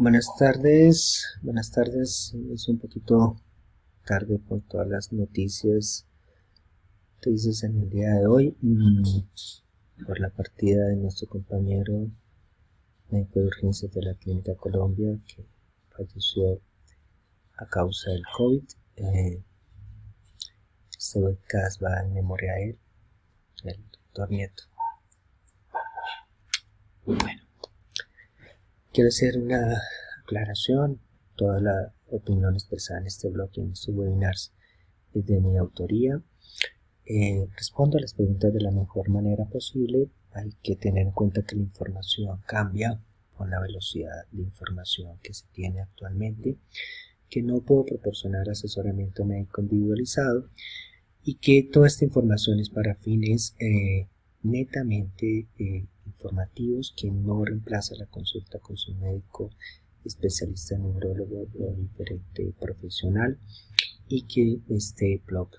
buenas tardes. Es un poquito tarde por todas las noticias tristes en el día de hoy, por la partida de nuestro compañero médico de urgencias de la Clínica Colombia, que falleció a causa del COVID. Este podcast va en memoria a él, el doctor Nieto. Bueno, quiero hacer una aclaración. Toda la opinión expresada en este blog y en estos webinars es de mi autoría. Respondo a las preguntas de la mejor manera posible. Hay que tener en cuenta que la información cambia con la velocidad de información que se tiene actualmente, que no puedo proporcionar asesoramiento médico individualizado y que toda esta información es para fines netamente informativos, que no reemplaza la consulta con su médico especialista en neurólogo o diferente profesional, y que este blog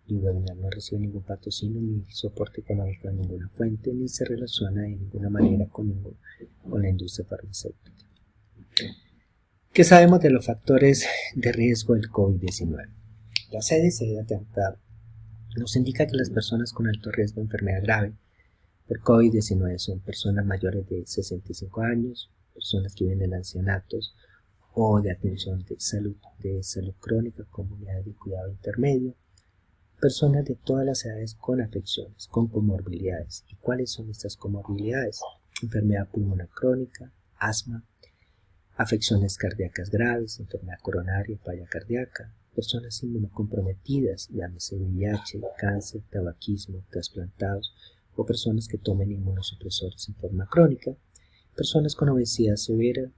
y webinar no recibe ningún patrocinio ni soporte económico de ninguna fuente, ni se relaciona de ninguna manera con la industria farmacéutica. ¿Qué sabemos de los factores de riesgo del COVID-19? La CDC nos indica que las personas con alto riesgo de enfermedad grave por COVID-19 son personas mayores de 65 años, personas que viven en ancianatos o de atención de salud crónica, comunidades de cuidado intermedio, personas de todas las edades con afecciones, con comorbilidades. ¿Y cuáles son estas comorbilidades? Enfermedad pulmonar crónica, asma, afecciones cardíacas graves, enfermedad coronaria, falla cardíaca, personas inmunocomprometidas, llámese VIH, cáncer, tabaquismo, trasplantados o personas que tomen inmunosupresores en forma crónica, personas con obesidad severa,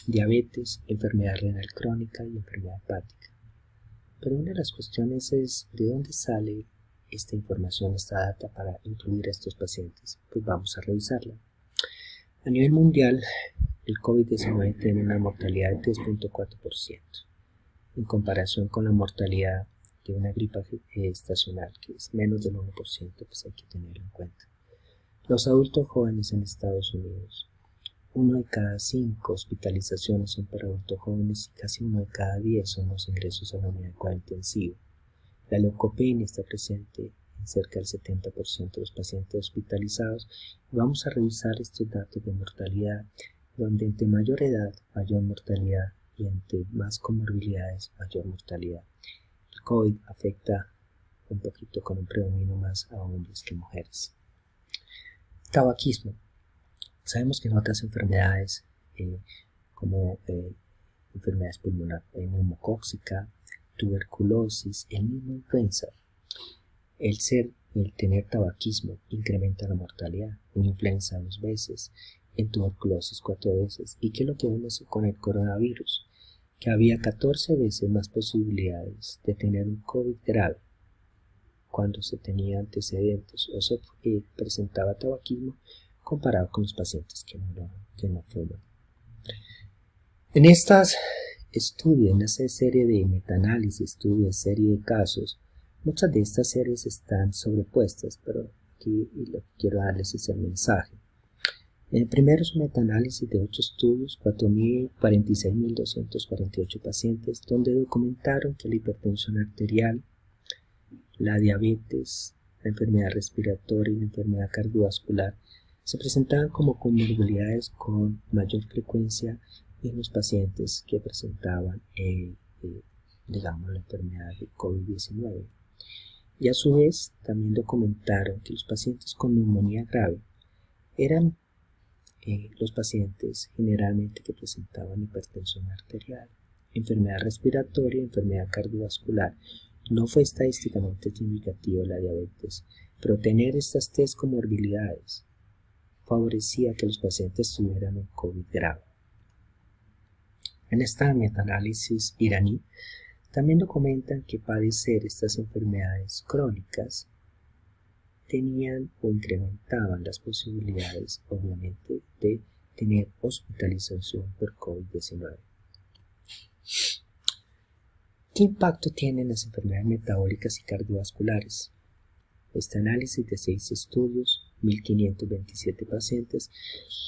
diabetes, enfermedad renal crónica y enfermedad hepática. Pero una de las cuestiones es ¿de dónde sale esta información, esta data para incluir a estos pacientes? Pues vamos a revisarla. A nivel mundial, el COVID-19 tiene una mortalidad de 3.4%, en comparación con la mortalidad de una gripe estacional, que es menos del 1%, pues hay que tenerlo en cuenta. Los adultos jóvenes en Estados Unidos, 1 de cada 5 hospitalizaciones son para adultos jóvenes y casi 1 de cada 10 son los ingresos a la unidad de cuidado intensivo. La leucopenia está presente en cerca del 70% de los pacientes hospitalizados, y vamos a revisar estos datos de mortalidad, donde entre mayor edad, mayor mortalidad, y entre más comorbilidades, mayor mortalidad. El COVID afecta un poquito con un predominio más a hombres que mujeres. Tabaquismo. Sabemos que en otras enfermedades, como enfermedades pulmonar neumocóxica, tuberculosis, el mismo influenza, el tener tabaquismo incrementa la mortalidad. En influenza 2 veces, en tuberculosis 4 veces. ¿Y qué es lo que vemos con el coronavirus? Que había 14 veces más posibilidades de tener un COVID grave cuando se tenía antecedentes o se presentaba tabaquismo, comparado con los pacientes que no fuman. En estas estudios, en esa serie de metaanálisis, serie de casos, muchas de estas series están sobrepuestas, pero aquí lo que quiero darles es el mensaje. El primero es un metaanálisis de 8 estudios, 46.248 pacientes, donde documentaron que la hipertensión arterial, la diabetes, la enfermedad respiratoria y la enfermedad cardiovascular se presentaban como comorbilidades con mayor frecuencia en los pacientes que presentaban la enfermedad de COVID-19. Y a su vez también documentaron que los pacientes con neumonía grave eran los pacientes generalmente que presentaban hipertensión arterial, enfermedad respiratoria y enfermedad cardiovascular. No fue estadísticamente significativa la diabetes, pero tener estas 3 comorbilidades favorecía que los pacientes tuvieran un COVID grave. En esta metaanálisis iraní también documentan que padecer estas enfermedades crónicas tenían o incrementaban las posibilidades, obviamente, de tener hospitalización por COVID-19. ¿Qué impacto tienen las enfermedades metabólicas y cardiovasculares? Este análisis de 6 estudios, 1.527 pacientes,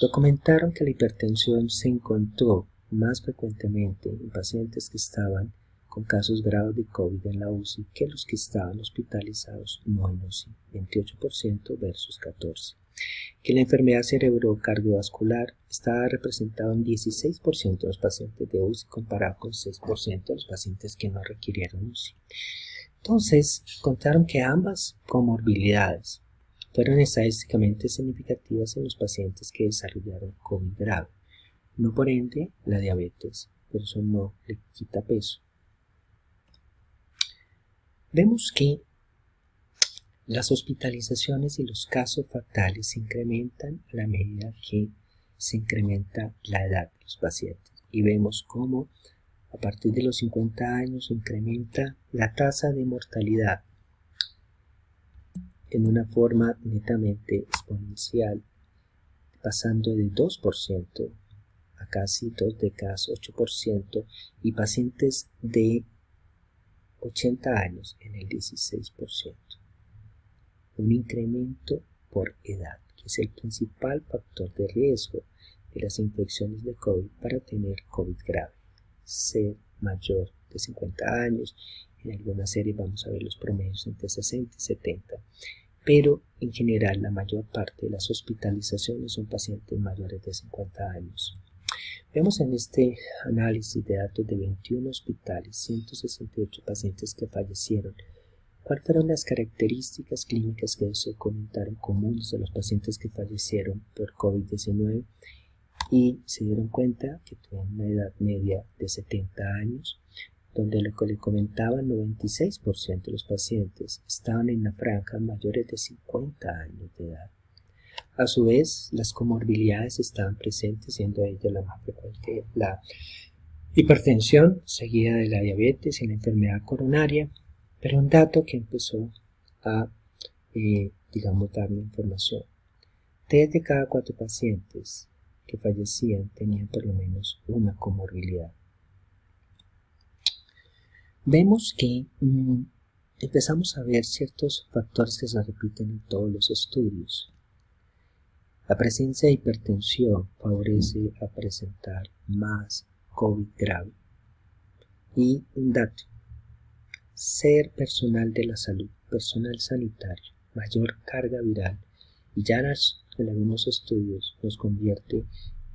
documentaron que la hipertensión se encontró más frecuentemente en pacientes que estaban con casos graves de COVID en la UCI que los que estaban hospitalizados no en UCI, 28% versus 14%. Que la enfermedad cerebrocardiovascular estaba representada en 16% de los pacientes de UCI comparado con 6% de los pacientes que no requirieron UCI. Entonces, encontraron que ambas comorbilidades fueron estadísticamente significativas en los pacientes que desarrollaron COVID grave. No por ende la diabetes, pero eso no le quita peso. Vemos que las hospitalizaciones y los casos fatales se incrementan a la medida que se incrementa la edad de los pacientes. Y vemos cómo a partir de los 50 años se incrementa la tasa de mortalidad en una forma netamente exponencial, pasando de 2% a casi 2 décadas, 8%, y pacientes de 80 años en el 16%. Un incremento por edad, que es el principal factor de riesgo de las infecciones de COVID para tener COVID grave. Ser mayor de 50 años, en algunas series vamos a ver los promedios entre 60 y 70, pero en general la mayor parte de las hospitalizaciones son pacientes mayores de 50 años. Vemos en este análisis de datos de 21 hospitales, 168 pacientes que fallecieron, cuáles fueron las características clínicas que se comentaron comunes de los pacientes que fallecieron por COVID-19 y se dieron cuenta que tenían una edad media de 70 años, donde lo que le comentaban 96% de los pacientes estaban en la franja mayores de 50 años de edad. A su vez, las comorbilidades estaban presentes, siendo ella la más frecuente la hipertensión, seguida de la diabetes y la enfermedad coronaria, pero un dato que empezó a, darme información. 3 de cada 4 pacientes que fallecían tenían por lo menos una comorbilidad. Vemos que empezamos a ver ciertos factores que se repiten en todos los estudios. La presencia de hipertensión favorece a presentar más COVID grave. Y un dato, ser personal de la salud, personal sanitario, mayor carga viral, y ya en algunos estudios nos convierte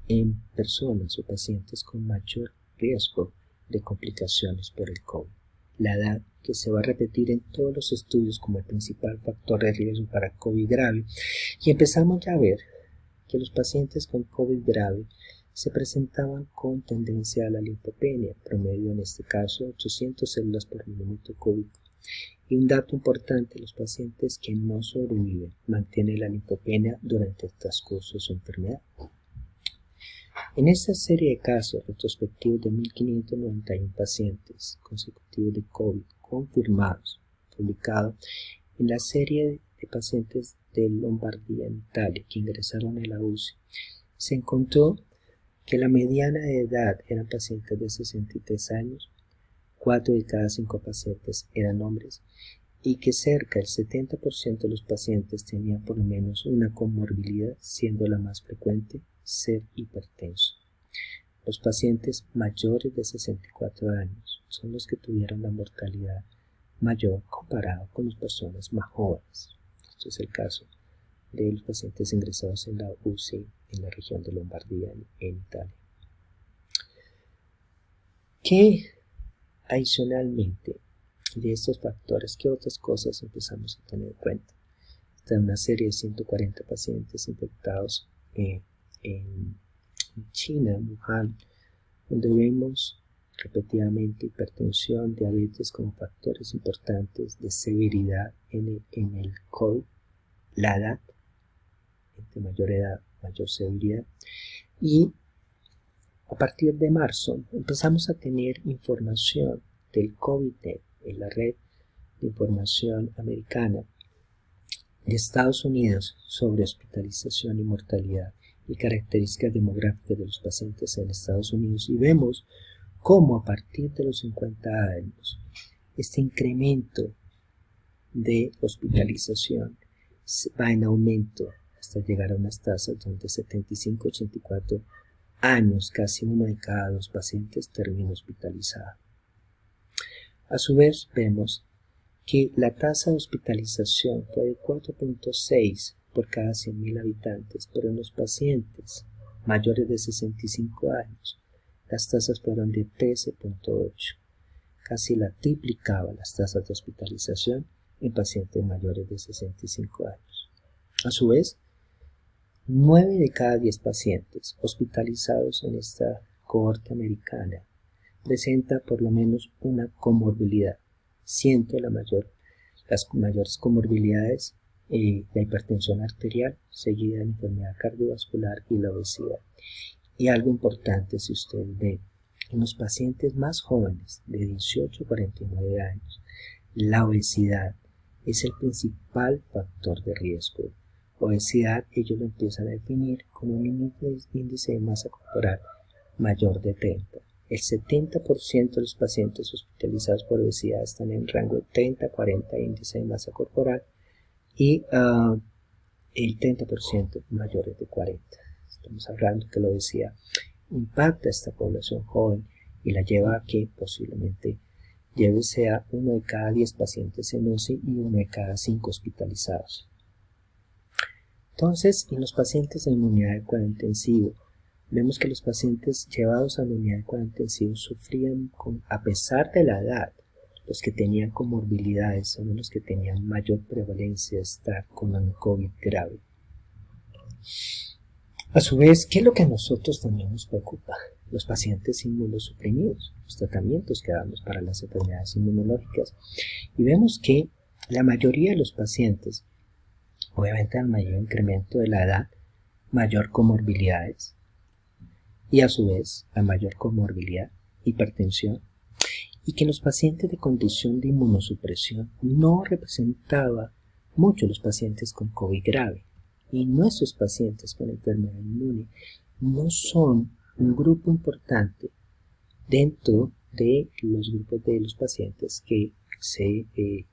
en personas o pacientes con mayor riesgo de complicaciones por el COVID. La edad, que se va a repetir en todos los estudios como el principal factor de riesgo para COVID grave, y empezamos ya a ver que los pacientes con COVID grave se presentaban con tendencia a la linfopenia, promedio en este caso 800 células por milímetro cúbico. Y un dato importante, los pacientes que no sobreviven mantienen la linfopenia durante el transcurso de su enfermedad. En esta serie de casos retrospectivos de 1.591 pacientes consecutivos de COVID confirmados, publicado en la serie de pacientes de Lombardía en Italia que ingresaron en la UCI, se encontró que la mediana de edad eran pacientes de 63 años, 4 de cada 5 pacientes eran hombres y que cerca del 70% de los pacientes tenían por lo menos una comorbilidad, siendo la más frecuente ser hipertenso. Los pacientes mayores de 64 años son los que tuvieron la mortalidad mayor comparado con las personas más jóvenes. Esto es el caso de los pacientes ingresados en la UCI en la región de Lombardía en Italia. ¿Qué adicionalmente de estos factores, qué otras cosas empezamos a tener en cuenta? Está en una serie de 140 pacientes infectados en China, en Wuhan, donde vemos repetidamente hipertensión, diabetes como factores importantes de severidad en el COVID, la edad, entre mayor edad, mayor severidad, y a partir de marzo empezamos a tener información del COVID-19 en la red de información americana de Estados Unidos sobre hospitalización y mortalidad y características demográficas de los pacientes en Estados Unidos, y vemos cómo a partir de los 50 años este incremento de hospitalización va en aumento hasta llegar a unas tasas donde 75-84 años, casi 1 de cada 2 pacientes terminó hospitalizado. A su vez, vemos que la tasa de hospitalización fue de 4.6 por cada 100.000 habitantes, pero en los pacientes mayores de 65 años, las tasas fueron de 13.8, casi la triplicaba las tasas de hospitalización en pacientes mayores de 65 años. A su vez, 9 de cada 10 pacientes hospitalizados en esta cohorte americana presenta por lo menos una comorbilidad, siendo las mayores comorbilidades la hipertensión arterial, seguida de la enfermedad cardiovascular y la obesidad. Y algo importante, si ustedes ven, en los pacientes más jóvenes, de 18 a 49 años, la obesidad es el principal factor de riesgo. Obesidad ellos lo empiezan a definir como un índice de masa corporal mayor de 30. El 70% de los pacientes hospitalizados por obesidad están en rango de 30-40 índice de masa corporal y el 30% mayores de 40. Estamos hablando que la obesidad impacta a esta población joven y la lleva a que posiblemente llévese a 1 de cada 10 pacientes en UCI y 1 de cada 5 hospitalizados. Entonces, en los pacientes en unidad de cuidado intensivo, vemos que los pacientes llevados a la unidad de cuidado intensivo sufrían, a pesar de la edad, los que tenían comorbilidades son los que tenían mayor prevalencia de estar con un COVID grave. A su vez, ¿qué es lo que a nosotros también nos preocupa? Los pacientes inmunosuprimidos, los tratamientos que damos para las enfermedades inmunológicas. Y vemos que la mayoría de los pacientes, obviamente al mayor incremento de la edad, mayor comorbilidades, y a su vez a mayor comorbilidad, hipertensión, y que los pacientes de condición de inmunosupresión no representaba mucho los pacientes con COVID grave, y nuestros pacientes con enfermedad inmune no son un grupo importante dentro de los grupos de los pacientes que se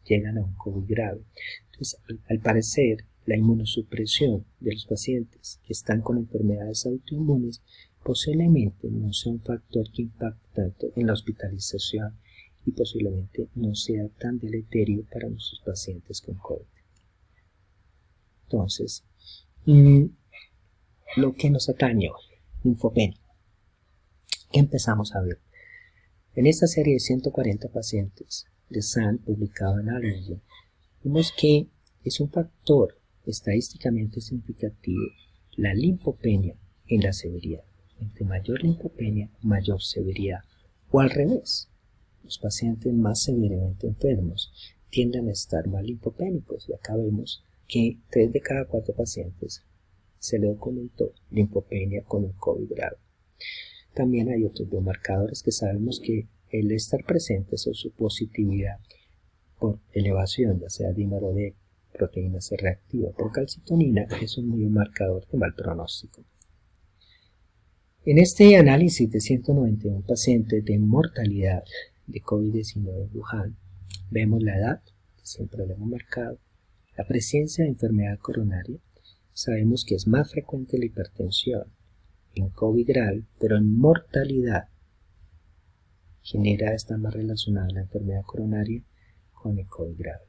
llegan a un COVID grave. Entonces, al parecer, la inmunosupresión de los pacientes que están con enfermedades autoinmunes posiblemente no sea un factor que impacte tanto en la hospitalización y posiblemente no sea tan deleterio para nuestros pacientes con COVID. Entonces, lo que nos atañe hoy, linfopenia. ¿Qué empezamos a ver? En esta serie de 140 pacientes de SAN publicado en Allergy, vemos que es un factor estadísticamente significativo la linfopenia en la severidad. Entre mayor linfopenia, mayor severidad. O al revés, los pacientes más severamente enfermos tienden a estar más linfopénicos. Y acá vemos que 3 de cada 4 pacientes se le documentó linfopenia con un COVID grave. También hay otros biomarcadores que sabemos que el estar presentes o su positividad por elevación, ya sea dímero D, proteína C reactiva por calcitonina, es un biomarcador de mal pronóstico. En este análisis de 191 pacientes de mortalidad de COVID-19 en Wuhan, vemos la edad, que siempre lo hemos marcado, la presencia de enfermedad coronaria. Sabemos que es más frecuente la hipertensión en COVID grave, pero en mortalidad está más relacionada la enfermedad coronaria con el COVID grave.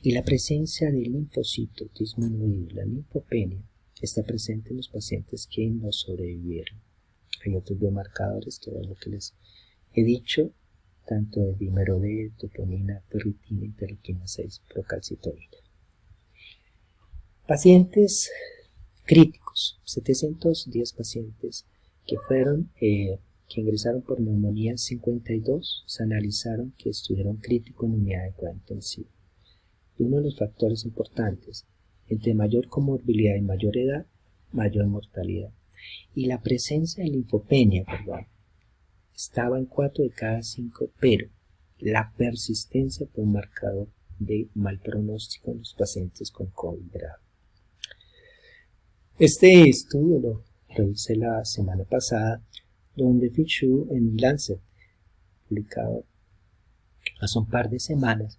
Y la presencia de linfocitos disminuidos, la linfopenia, está presente en los pacientes que no sobrevivieron. Hay otros biomarcadores que es lo que les he dicho, tanto de dímero D, troponina, ferritina, interleuquina 6, procalcitonina. Pacientes críticos, 710 pacientes que ingresaron por neumonía, 52 se analizaron que estuvieron críticos en unidad de cuidado intensivo. Y uno de los factores importantes, entre mayor comorbilidad y mayor edad, mayor mortalidad. Y la presencia de linfopenia, estaba en 4 de cada 5, pero la persistencia fue un marcador de mal pronóstico en los pacientes con COVID grave. Este estudio lo revisé la semana pasada, donde Fichu en Lancet, publicado hace un par de semanas,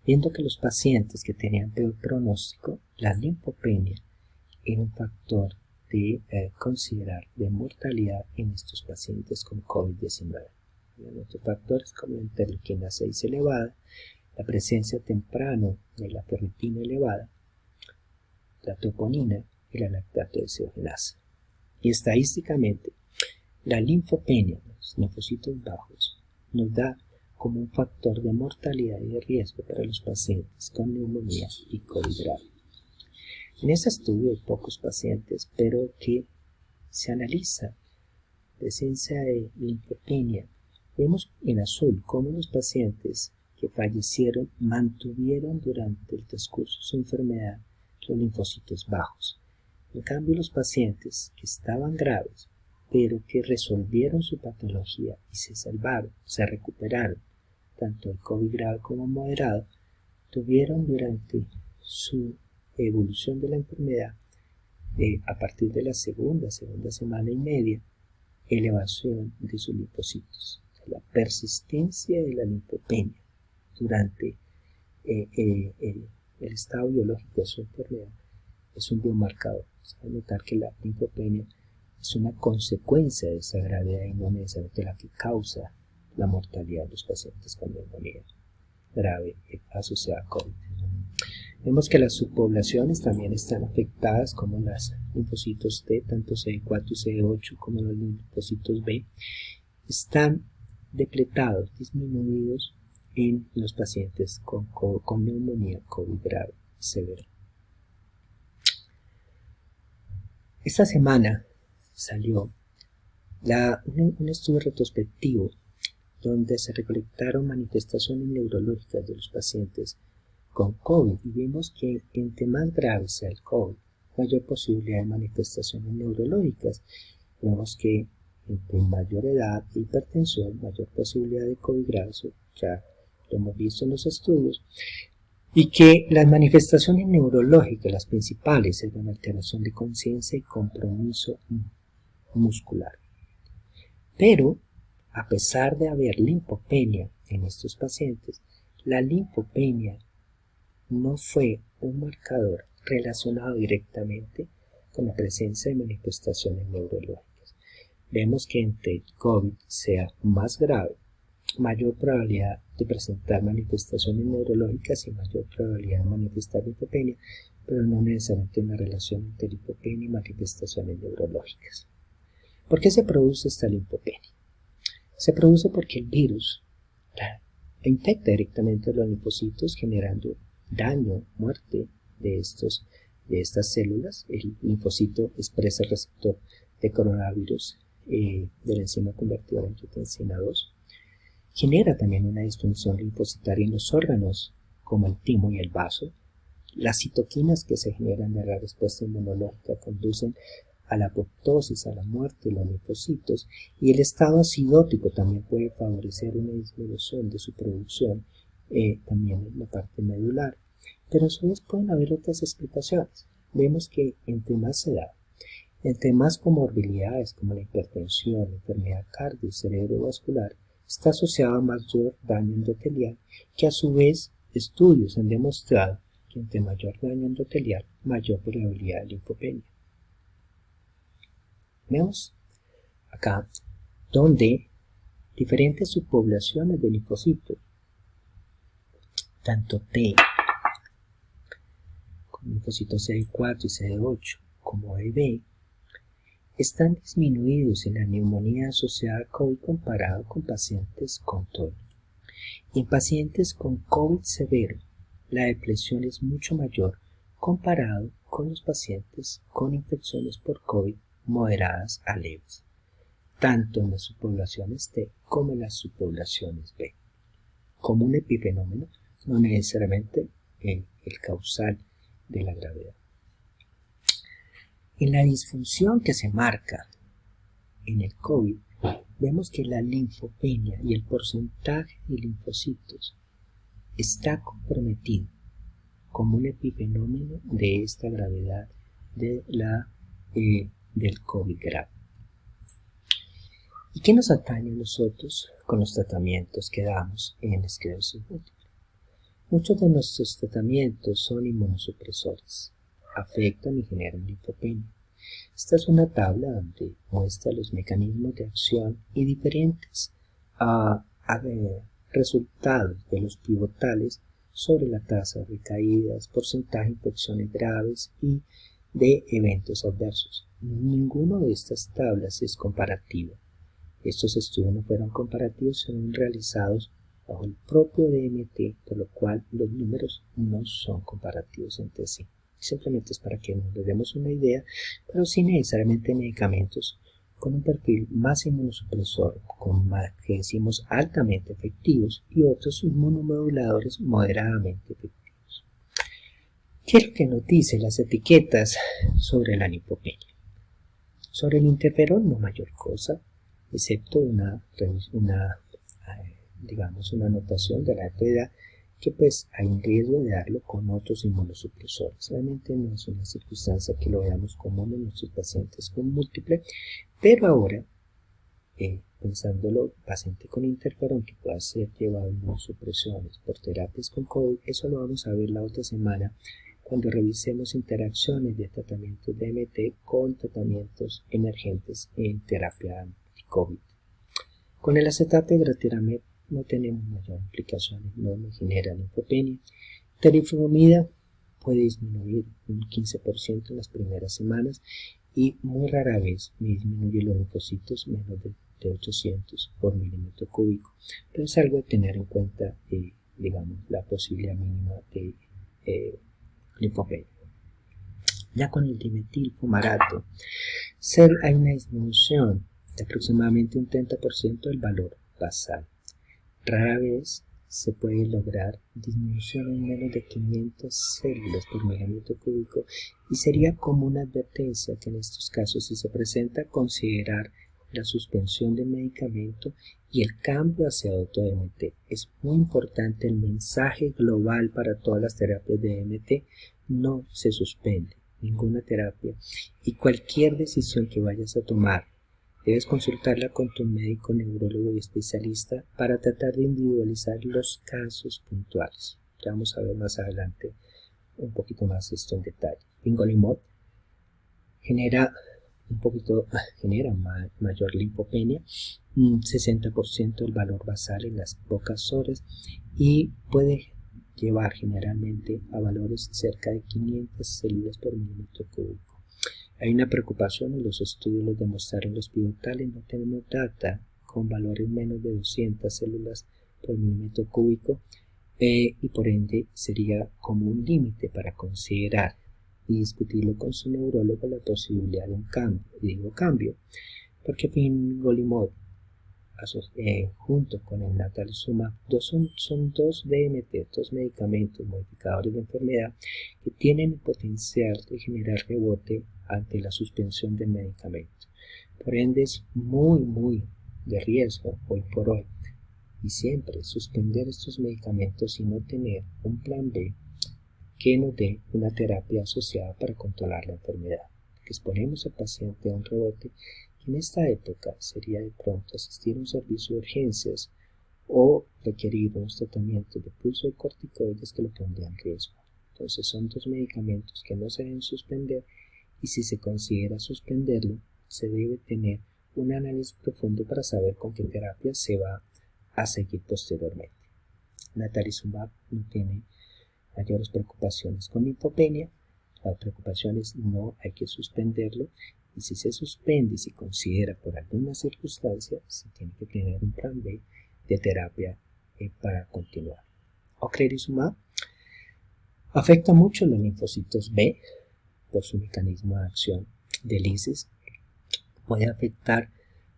viendo que los pacientes que tenían peor pronóstico, la linfopenia era un factor de considerar de mortalidad en estos pacientes con COVID-19. Otros factores como la interleuquina 6 elevada, la presencia temprana de la ferritina elevada, la troponina y la lactato desogenasa. Y estadísticamente, la linfopenia, los linfocitos bajos, nos da como un factor de mortalidad y de riesgo para los pacientes con neumonía y COVID grave. En ese estudio hay pocos pacientes, pero que se analiza presencia de linfopenia. Vemos en azul cómo los pacientes que fallecieron mantuvieron durante el transcurso de su enfermedad los linfocitos bajos. En cambio, los pacientes que estaban graves, pero que resolvieron su patología y se salvaron, se recuperaron, tanto el COVID grave como moderado, tuvieron durante su evolución de la enfermedad, a partir de la segunda semana y media, elevación de sus linfocitos. La persistencia de la linfopenia durante el estado biológico de su enfermedad es un biomarcador. Se va a notar que la linfopenia es una consecuencia de esa gravedad y no necesariamente la que causa la mortalidad de los pacientes con neumonía grave asociada a COVID. Vemos que las subpoblaciones también están afectadas, como los linfocitos T, tanto CD4 y CD8 como los linfocitos B, están depletados, disminuidos en los pacientes con neumonía COVID grave severa. Esta semana salió un estudio retrospectivo donde se recolectaron manifestaciones neurológicas de los pacientes con COVID y vimos que entre más grave sea el COVID, mayor posibilidad de manifestaciones neurológicas. Vemos que entre mayor edad e hipertensión, mayor posibilidad de COVID grave, ya lo hemos visto en los estudios, y que las manifestaciones neurológicas, las principales, eran alteración de conciencia y compromiso muscular. Pero, a pesar de haber linfopenia en estos pacientes, la linfopenia no fue un marcador relacionado directamente con la presencia de manifestaciones neurológicas. Vemos que entre el COVID sea más grave, mayor probabilidad de presentar manifestaciones neurológicas y mayor probabilidad de manifestar linfopenia, pero no necesariamente una relación entre linfopenia y manifestaciones neurológicas. ¿Por qué se produce esta linfopenia? Se produce porque el virus infecta directamente a los linfocitos, generando daño, muerte de estas células. El linfocito expresa el receptor de coronavirus de la enzima convertidora de angiotensina 2. Genera también una disfunción linfocitaria en los órganos como el timo y el vaso. Las citoquinas que se generan de la respuesta inmunológica conducen a la apoptosis, a la muerte de los linfocitos, y el estado acidótico también puede favorecer una disminución de su producción también en la parte medular. Pero a su vez pueden haber otras explicaciones. Vemos que entre más edad, entre más comorbilidades como la hipertensión, la enfermedad cardio y cerebrovascular, está asociado a mayor daño endotelial, que a su vez estudios han demostrado que entre mayor daño endotelial, mayor probabilidad de linfopenia. Vemos acá donde diferentes subpoblaciones de linfocitos, tanto T, como linfocitos CD4 y CD8, como EB, están disminuidos en la neumonía asociada a COVID comparado con pacientes con TOL. En pacientes con COVID severo, la depresión es mucho mayor comparado con los pacientes con infecciones por COVID moderadas a leves, tanto en las subpoblaciones T como en las subpoblaciones B, como un epifenómeno, no necesariamente el causal de la gravedad. En la disfunción que se marca en el COVID, vemos que la linfopenia y el porcentaje de linfocitos está comprometido como un epifenómeno de esta gravedad del COVID grave. ¿Y qué nos atañe a nosotros con los tratamientos que damos en esclerosis múltiple? Muchos de nuestros tratamientos son inmunosupresores, afectan y generan linfopenia. Esta es una tabla donde muestra los mecanismos de acción y diferentes resultados de los pivotales sobre la tasa de recaídas, porcentaje de infecciones graves y de eventos adversos. Ninguno de estas tablas es comparativo. Estos estudios no fueron comparativos, sino realizados bajo el propio DMT, por lo cual los números no son comparativos entre sí. Simplemente es para que nos demos una idea, pero sin necesariamente medicamentos con un perfil más inmunosupresor, con más que decimos altamente efectivos, y otros inmunomoduladores moderadamente efectivos. ¿Qué es lo que nos dicen las etiquetas sobre la linfopenia? Sobre el interferón no mayor cosa, excepto una anotación de la FDA que pues hay un riesgo de darlo con otros inmunosupresores. Realmente no es una circunstancia que lo veamos común en nuestros pacientes con múltiple, pero ahora, pensándolo, paciente con interferón que pueda ser llevado a inmunosupresiones por terapias con COVID, eso lo vamos a ver la otra semana cuando revisemos interacciones de tratamientos de DMT con tratamientos emergentes en terapia anti-COVID. Con el acetato de gratiramab no tenemos mayor implicaciones, no nos genera linfopenia. Teriflunomida puede disminuir un 15% en las primeras semanas y muy rara vez me disminuye los linfocitos menos de 800 por milímetro cúbico, pero es algo de tener en cuenta, la posibilidad mínima de linfopenia. Ya con el dimetilfumarato hay una disminución de aproximadamente un 30% del valor basal. Rara vez se puede lograr disminución en menos de 500 células por milímetro cúbico y sería como una advertencia que en estos casos, si se presenta, considerar la suspensión del medicamento y el cambio hacia otro DMT. Es muy importante el mensaje global para todas las terapias de DMT: no se suspende ninguna terapia y cualquier decisión que vayas a tomar debes consultarla con tu médico, neurólogo y especialista para tratar de individualizar los casos puntuales. Ya vamos a ver más adelante un poquito más esto en detalle. Fingolimod genera mayor linfopenia, un 60% del valor basal en las pocas horas, y puede llevar generalmente a valores cerca de 500 células por milímetro cúbico. Hay una preocupación, y los estudios los demostraron, los pivotales no tenemos data con valores menos de 200 células por milímetro cúbico, y por ende sería como un límite para considerar y discutirlo con su neurólogo la posibilidad de un cambio. Y digo cambio porque fingolimod junto con el natalizumab son dos DMT, dos medicamentos modificadores de enfermedad que tienen el potencial de generar rebote ante la suspensión del medicamento. Por ende es muy de riesgo hoy por hoy, y siempre suspender estos medicamentos y no tener un plan B que nos dé una terapia asociada para controlar la enfermedad. Que exponemos al paciente a un rebote que en esta época sería de pronto asistir a un servicio de urgencias o requerir unos tratamientos de pulso de corticoides que lo pondrían en riesgo. Entonces son dos medicamentos que no se deben suspender, y si se considera suspenderlo, se debe tener un análisis profundo para saber con qué terapia se va a seguir posteriormente. Natalizumab no tiene mayores preocupaciones con linfopenia. La preocupación es no hay que suspenderlo, y si se suspende y se considera por alguna circunstancia, se tiene que tener un plan B de terapia para continuar. Ocrelizumab afecta mucho los linfocitos B por su mecanismo de acción de lisis. Puede afectar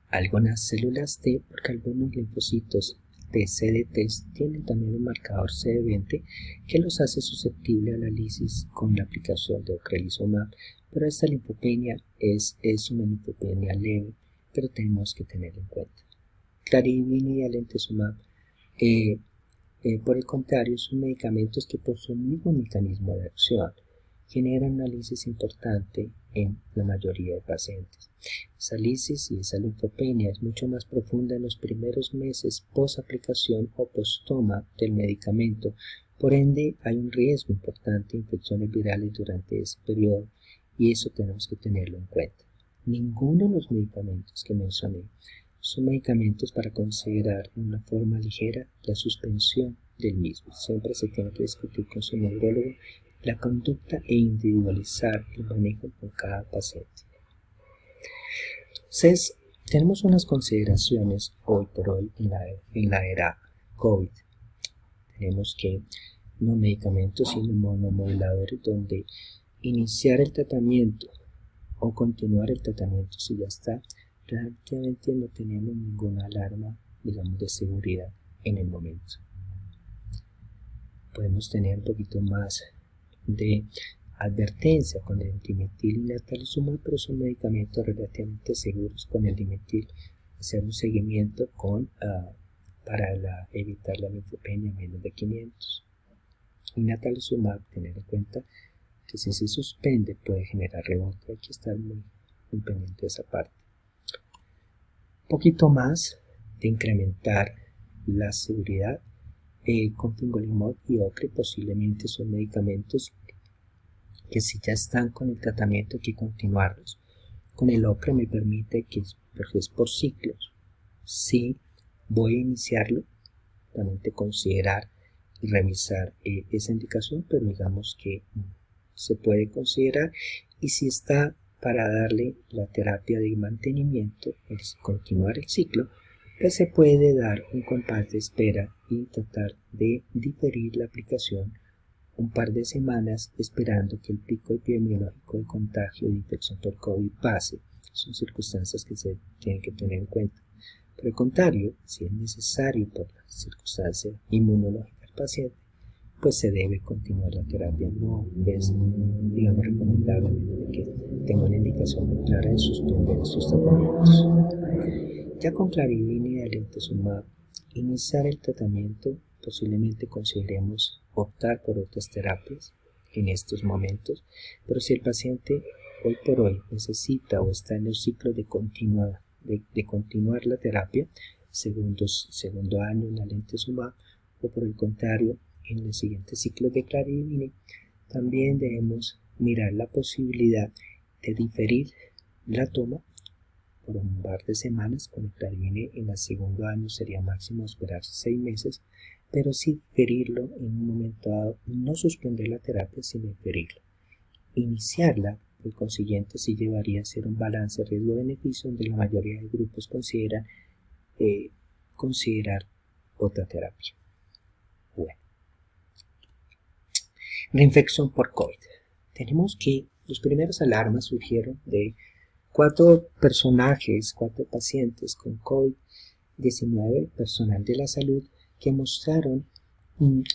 algunas células T porque algunos linfocitos de CDT tienen también un marcador CD20 que los hace susceptibles a la lisis con la aplicación de ocrelizumab, pero esta linfopenia es una linfopenia leve, pero tenemos que tener en cuenta. Clarividin y alentezumab, por el contrario, son medicamentos que por su mismo mecanismo de acción generan una lisis importante en la mayoría de pacientes. Esa lisis y esa linfopenia es mucho más profunda en los primeros meses post aplicación o post toma del medicamento, por ende hay un riesgo importante de infecciones virales durante ese periodo, y eso tenemos que tenerlo en cuenta. Ninguno de los medicamentos que mencioné son medicamentos para considerar en una forma ligera la suspensión del mismo. Siempre se tiene que discutir con su neurólogo la conducta e individualizar el manejo con cada paciente. Entonces, tenemos unas consideraciones hoy por hoy en la era COVID. Tenemos que no medicamentos sino monomoduladores, donde iniciar el tratamiento o continuar el tratamiento si ya está, realmente no tenemos ninguna alarma, digamos, de seguridad en el momento. Podemos tener un poquito más de advertencia con el dimetil y natalizumab, pero son medicamentos relativamente seguros. Con el dimetil hacer un seguimiento para evitar la linfopenia menos de 500. Y natalizumab, tener en cuenta que si se suspende puede generar rebote, hay que estar muy pendiente de esa parte. Un poquito más de incrementar la seguridad con fingolimod y ocre, posiblemente son medicamentos que si ya están con el tratamiento hay que continuarlos. Con el ocre me permite que, porque es por ciclos, si voy a iniciarlo, realmente considerar y revisar esa indicación, pero digamos que se puede considerar, y si está para darle la terapia de mantenimiento, es continuar el ciclo, pues se puede dar un compás de espera y tratar de diferir la aplicación un par de semanas esperando que el pico epidemiológico de contagio de infección por COVID pase. Son circunstancias que se tienen que tener en cuenta. Por el contrario, si es necesario por la circunstancia inmunológica del paciente, pues se debe continuar la terapia. No es, digamos, recomendable que tenga una indicación muy clara de suspender estos tratamientos. Ya con clarividin y alentezumab, iniciar el tratamiento, posiblemente consideremos optar por otras terapias en estos momentos, pero si el paciente hoy por hoy necesita o está en el ciclo de continuar la terapia, segundo año en alentezumab, o por el contrario en el siguiente ciclo de clarividin, también debemos mirar la posibilidad de diferir la toma por un par de semanas. Con el clarividin en el segundo año sería máximo esperar 6 meses, pero sí diferirlo en un momento dado, no suspender la terapia sino diferirla. Iniciarla, por consiguiente, sí llevaría a ser un balance riesgo-beneficio donde la mayoría de grupos consideran considerar otra terapia. Bueno, reinfección por COVID. Tenemos que los primeros alarmas surgieron de 4 pacientes con COVID-19, personal de la salud, que mostraron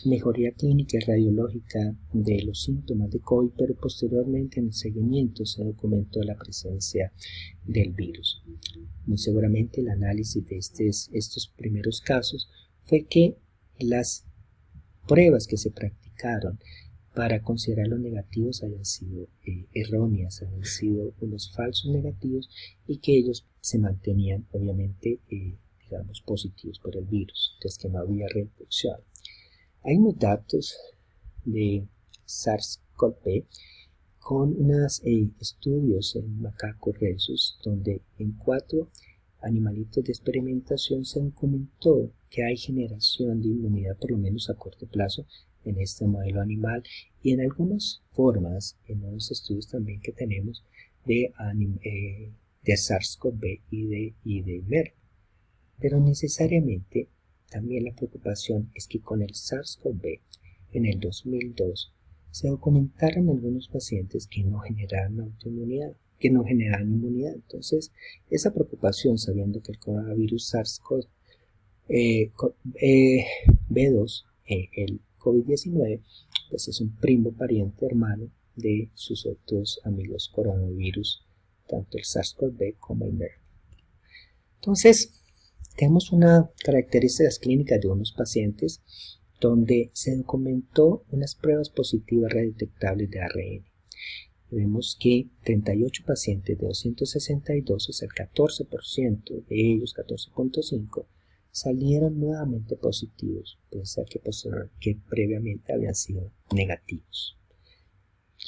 mejoría clínica y radiológica de los síntomas de COVID, pero posteriormente en el seguimiento se documentó la presencia del virus. Muy seguramente el análisis de estos primeros casos fue que las pruebas que se practicaron para considerar los negativos hayan sido erróneas, hayan sido unos falsos negativos, y que ellos se mantenían obviamente digamos positivos por el virus, entonces que no había reinfección. Hay unos datos de SARS-CoV con unos estudios en macacos rhesus, donde en 4 animalitos de experimentación se documentó que hay generación de inmunidad, por lo menos a corto plazo, en este modelo animal, y en algunas formas, en unos estudios también que tenemos de SARS-CoV y de MERS. Pero necesariamente también la preocupación es que con el SARS-CoV en el 2002 se documentaron algunos pacientes que no generaban autoinmunidad, que no generaban inmunidad. Entonces, esa preocupación, sabiendo que el coronavirus SARS-CoV-2, el COVID-19, pues es un primo pariente hermano de sus otros amigos coronavirus, tanto el SARS-CoV como el MERS. Entonces, tenemos unas características clínicas de unos pacientes donde se documentó unas pruebas positivas redetectables de ARN. Vemos que 38 pacientes de 262, o sea, el 14% de ellos, 14.5%, salieron nuevamente positivos, pese a que previamente habían sido negativos.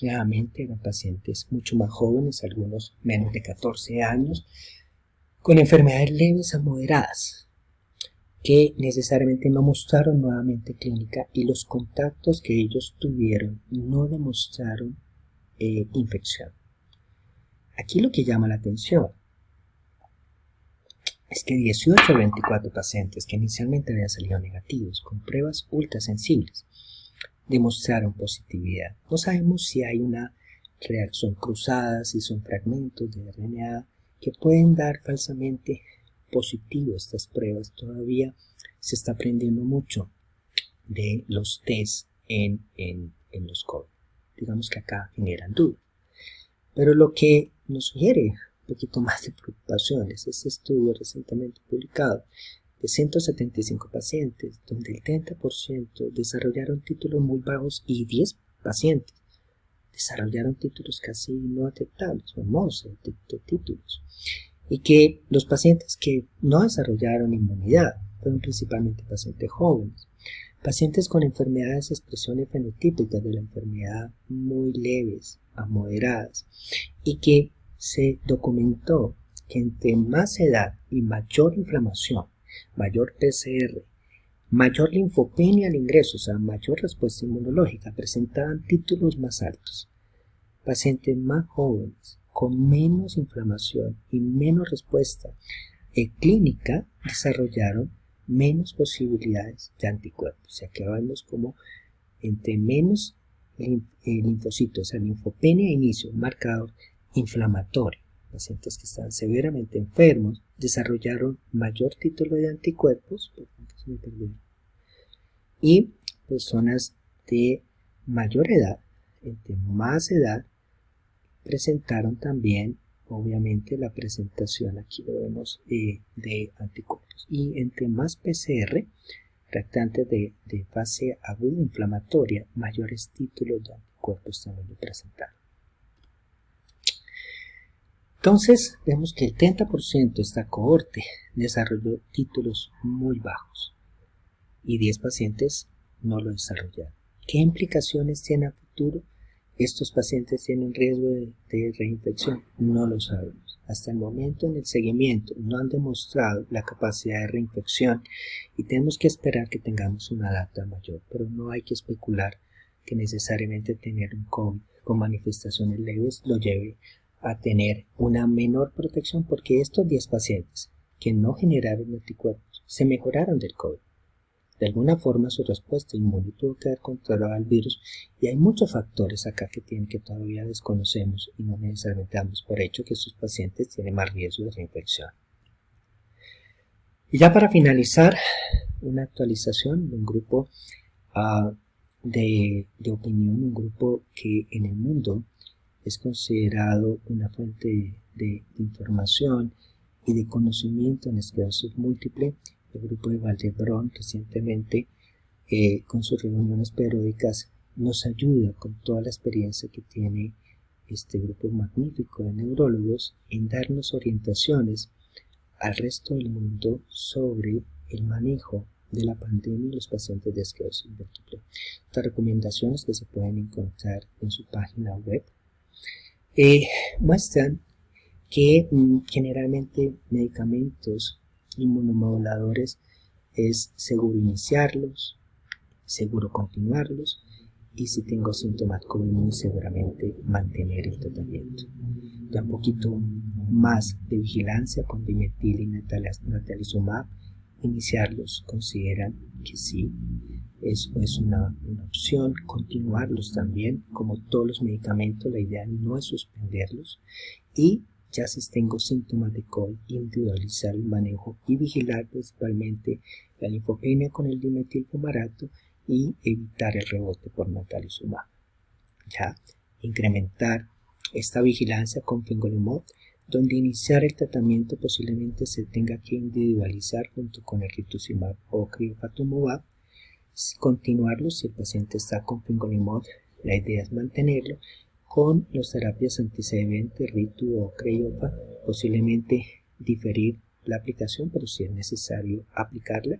Nuevamente eran pacientes mucho más jóvenes, algunos menos de 14 años, con enfermedades leves a moderadas, que necesariamente no mostraron nuevamente clínica y los contactos que ellos tuvieron no demostraron infección. Aquí lo que llama la atención es que 18 o 24 pacientes que inicialmente habían salido negativos con pruebas ultrasensibles demostraron positividad. No sabemos si hay una reacción cruzada, si son fragmentos de RNA que pueden dar falsamente positivo estas pruebas. Todavía se está aprendiendo mucho de los test en los COVID. Digamos que acá generan dudas. Pero lo que nos sugiere un poquito más de preocupación es este estudio recientemente publicado de 175 pacientes, donde el 30% desarrollaron títulos muy bajos y 10 pacientes desarrollaron títulos casi no detectables, o no se detectó títulos. Y que los pacientes que no desarrollaron inmunidad fueron principalmente pacientes jóvenes, pacientes con enfermedades, expresiones fenotípicas de la enfermedad muy leves a moderadas, y que se documentó que entre más edad y mayor inflamación, mayor PCR, mayor linfopenia al ingreso, o sea, mayor respuesta inmunológica, presentaban títulos más altos. Pacientes más jóvenes, con menos inflamación y menos respuesta clínica, desarrollaron menos posibilidades de anticuerpos. O sea, que vemos como entre menos linfocitos, o sea, linfopenia a inicio, un marcador inflamatorio. Pacientes que estaban severamente enfermos desarrollaron mayor título de anticuerpos, y personas de mayor edad, entre más edad, presentaron también, obviamente, la presentación, aquí lo vemos, de anticuerpos. Y entre más PCR, reactantes de fase aguda inflamatoria, mayores títulos de anticuerpos también lo presentaron. Entonces, vemos que el 30% de esta cohorte desarrolló títulos muy bajos y 10 pacientes no lo desarrollaron. ¿Qué implicaciones tiene a futuro? ¿Estos pacientes tienen riesgo de reinfección? No lo sabemos. Hasta el momento en el seguimiento no han demostrado la capacidad de reinfección y tenemos que esperar que tengamos una data mayor, pero no hay que especular que necesariamente tener un COVID con manifestaciones leves lo lleve a tener una menor protección, porque estos 10 pacientes que no generaron anticuerpos se mejoraron del COVID. De alguna forma su respuesta inmune tuvo que haber controlado al virus y hay muchos factores acá que todavía desconocemos y no necesariamente damos por hecho que estos pacientes tienen más riesgo de reinfección. Y ya para finalizar, una actualización de un grupo de opinión, un grupo que en el mundo es considerado una fuente de información y de conocimiento en esclerosis múltiple. El grupo de Vall d'Hebron recientemente, con sus reuniones periódicas, nos ayuda con toda la experiencia que tiene este grupo magnífico de neurólogos en darnos orientaciones al resto del mundo sobre el manejo de la pandemia y los pacientes de esclerosis múltiple. Estas recomendaciones que se pueden encontrar en su página web muestran que generalmente medicamentos inmunomoduladores es seguro iniciarlos, seguro continuarlos y si tengo síntomas COVID muy seguramente mantener el tratamiento. Ya un poquito más de vigilancia con dimetil y natalizumab, iniciarlos consideran que sí, es una opción, continuarlos también, como todos los medicamentos, la idea no es suspenderlos y ya si tengo síntomas de COVID, individualizar el manejo y vigilar principalmente la linfopenia con el dimetilfumarato y evitar el rebote por natalizumab. Ya incrementar esta vigilancia con fingolimod, donde iniciar el tratamiento posiblemente se tenga que individualizar junto con el rituximab o criopatumumab. Continuarlo si el paciente está con fingolimod, la idea es mantenerlo con las terapias anti-CD20, ritu o criopa, posiblemente diferir la aplicación, pero si es necesario aplicarla,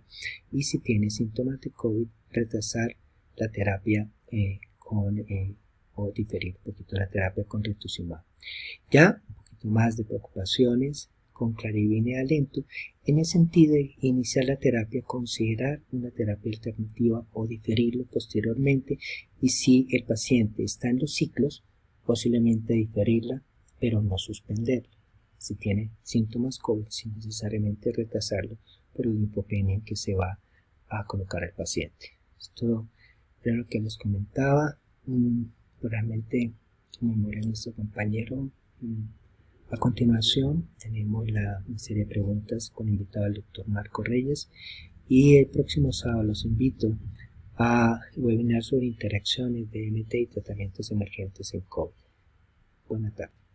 y si tiene síntomas de COVID, retrasar la terapia con o diferir un poquito la terapia con rituximab. Ya un poquito más de preocupaciones con Clarivine y Alento, en el sentido de iniciar la terapia, considerar una terapia alternativa o diferirlo posteriormente, y si el paciente está en los ciclos, posiblemente diferirla, pero no suspenderla. Si tiene síntomas COVID, sin necesariamente retrasarlo por la linfopenia en que se va a colocar al paciente. Esto era lo que les comentaba. Realmente, como era nuestro compañero, a continuación tenemos una serie de preguntas con invitado al doctor Marco Reyes, y el próximo sábado los invito a webinar sobre interacciones de MT y tratamientos emergentes en COVID. Buenas tardes.